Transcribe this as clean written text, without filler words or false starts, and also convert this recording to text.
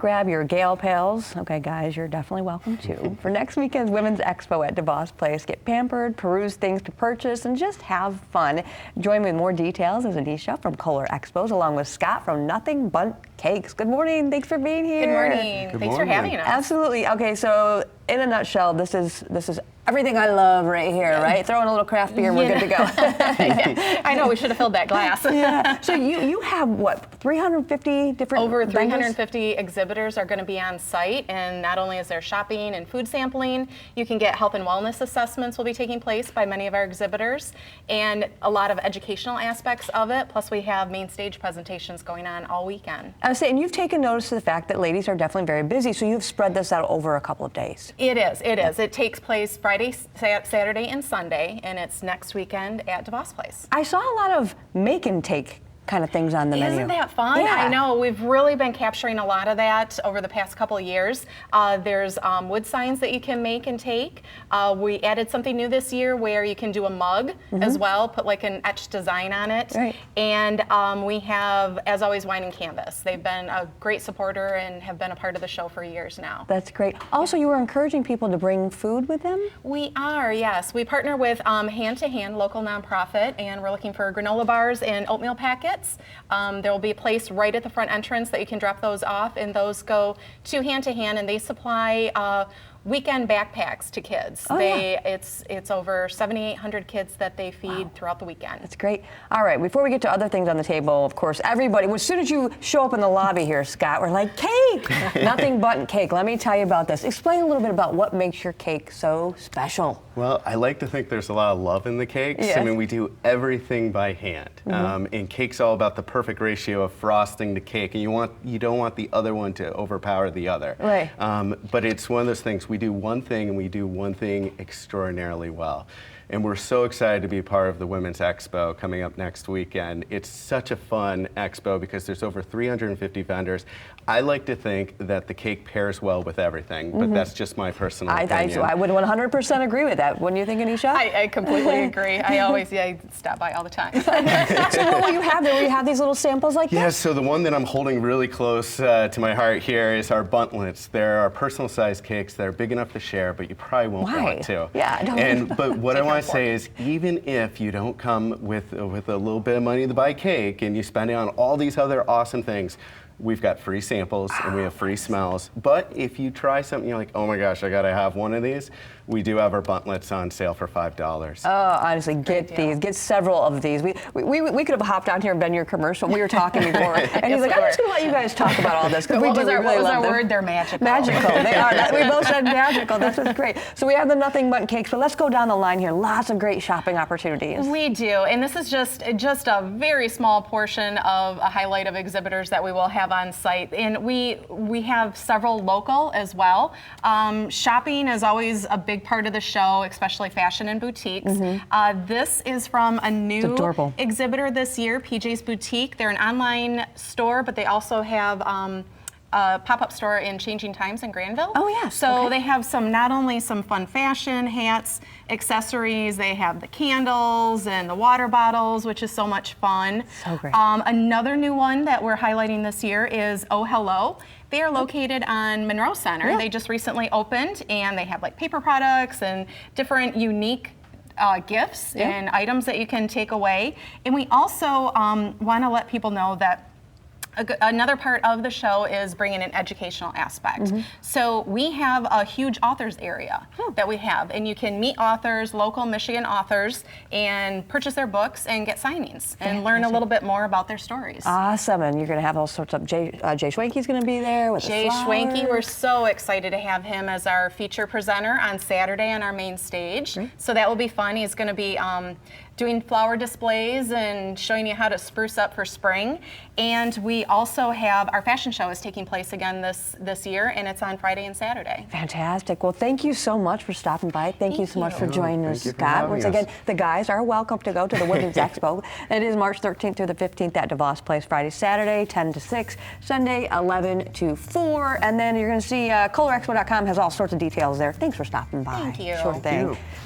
grab your Gale pails. Okay, guys, you're definitely welcome too. For next weekend's Women's Expo at DeVos Place, get pampered, peruse things to purchase, and just have fun. Join me with more details is Anisha from Kohler Expos, along with Scott from Nothing But Cakes. Good morning. Thanks for being here. Good morning. Thanks for having us. Absolutely. Okay, so in a nutshell, this is everything I love right here, right? Throw in a little craft beer and we're good to go. Yeah. I know, we should have filled that glass. Yeah. So you have, what, 350 different Over vendors? 350 exhibitors are going to be on site, and not only is there shopping and food sampling, you can get health and wellness assessments will be taking place by many of our exhibitors, and a lot of educational aspects of it, plus we have main stage presentations going on all weekend. I was saying, you've taken notice of the fact that ladies are definitely very busy, so you've spread this out over a couple of days. It is. It takes place Friday, Saturday, and Sunday, and it's next weekend at DeVos Place. I saw a lot of make and take kind of things on the menu. Isn't that fun? Yeah. I know, we've really been capturing a lot of that over the past couple of years. There's wood signs that you can make and take. We added something new this year where you can do a mug as well, put like an etched design on it. Right. And we have, as always, wine and canvas. They've been a great supporter and have been a part of the show for years now. That's great. Also, you were encouraging people to bring food with them? We are, yes. We partner with Hand to Hand, local nonprofit, and we're looking for granola bars and oatmeal packets. There will be a place right at the front entrance that you can drop those off, and those go to Hand, and they supply weekend backpacks to kids. It's over 7,800 kids that they feed throughout the weekend. That's great. All right, before we get to other things on the table, of course, everybody, as soon as you show up in the lobby here, Scott, we're like, cake! Nothing but cake. Let me tell you about this. Explain a little bit about what makes your cake so special. Well, I like to think there's a lot of love in the cakes. Yes. I mean, we do everything by hand. And cake's all about the perfect ratio of frosting to cake, and you don't want the other one to overpower the other. Right. But it's one of those things, we do one thing and we do one thing extraordinarily well. And we're so excited to be part of the Women's Expo coming up next weekend. It's such a fun expo because there's over 350 vendors. I like to think that the cake pairs well with everything, but that's just my personal opinion. I would 100% agree with that. Wouldn't you think, Anisha? I completely agree. I always stop by all the time. So what will you have there? Will you have these little samples like Yeah, this? so the one that I'm holding really close to my heart here is our buntlets. They're our personal sized cakes that are big enough to share, but you probably won't want to. Yeah. But what I want to say is, even if you don't come with a little bit of money to buy cake and you spend it on all these other awesome things, we've got free samples and we have free smells. But if you try something, you're like, oh my gosh, I gotta have one of these, we do have our buntlets on sale for $5. Oh, honestly, get these. Get several of these. We could have hopped on here and been your commercial. We were talking before, and he's like, I'm just going to let you guys talk about all this. What was our word? They're magical. Magical. They are. We both said magical. That's what's great. So we have the Nothing But Cakes, but let's go down the line here. Lots of great shopping opportunities. We do, and this is just a very small portion of a highlight of exhibitors that we will have on site. And we have several local as well. Shopping is always a big part of the show, especially fashion and boutiques. This is from a new exhibitor this year, PJ's Boutique. They're an online store, but they also have a pop-up store in Changing Times in Granville. Oh, yes. So they have not only some fun fashion, hats, accessories, they have the candles and the water bottles, which is so much fun. So great. Another new one that we're highlighting this year is Oh Hello. They are located on Monroe Center. Yeah. They just recently opened, and they have like paper products and different unique gifts and items that you can take away. And we also want to let people know that another part of the show is bringing an educational aspect. So we have a huge authors area that we have, and you can meet authors, local Michigan authors, and purchase their books and get signings and learn a little bit more about their stories. Awesome, and you're going to have all sorts of, Jay Schwenke's going to be there with Jay Schwenke, we're so excited to have him as our feature presenter on Saturday on our main stage. So that will be fun. He's going to be doing flower displays and showing you how to spruce up for spring. And we also have our fashion show is taking place again this year, and it's on Friday and Saturday. Fantastic. Well, thank you so much for stopping by. Thank you so much for joining us, Scott. Once again, the guys are welcome to go to the Women's Expo. It is March 13th through the 15th at DeVos Place, Friday, Saturday, 10 to 6, Sunday, 11 to 4. And then you're going to see KohlerExpo.com has all sorts of details there. Thanks for stopping by. Thank you. Sure thing. Thank you.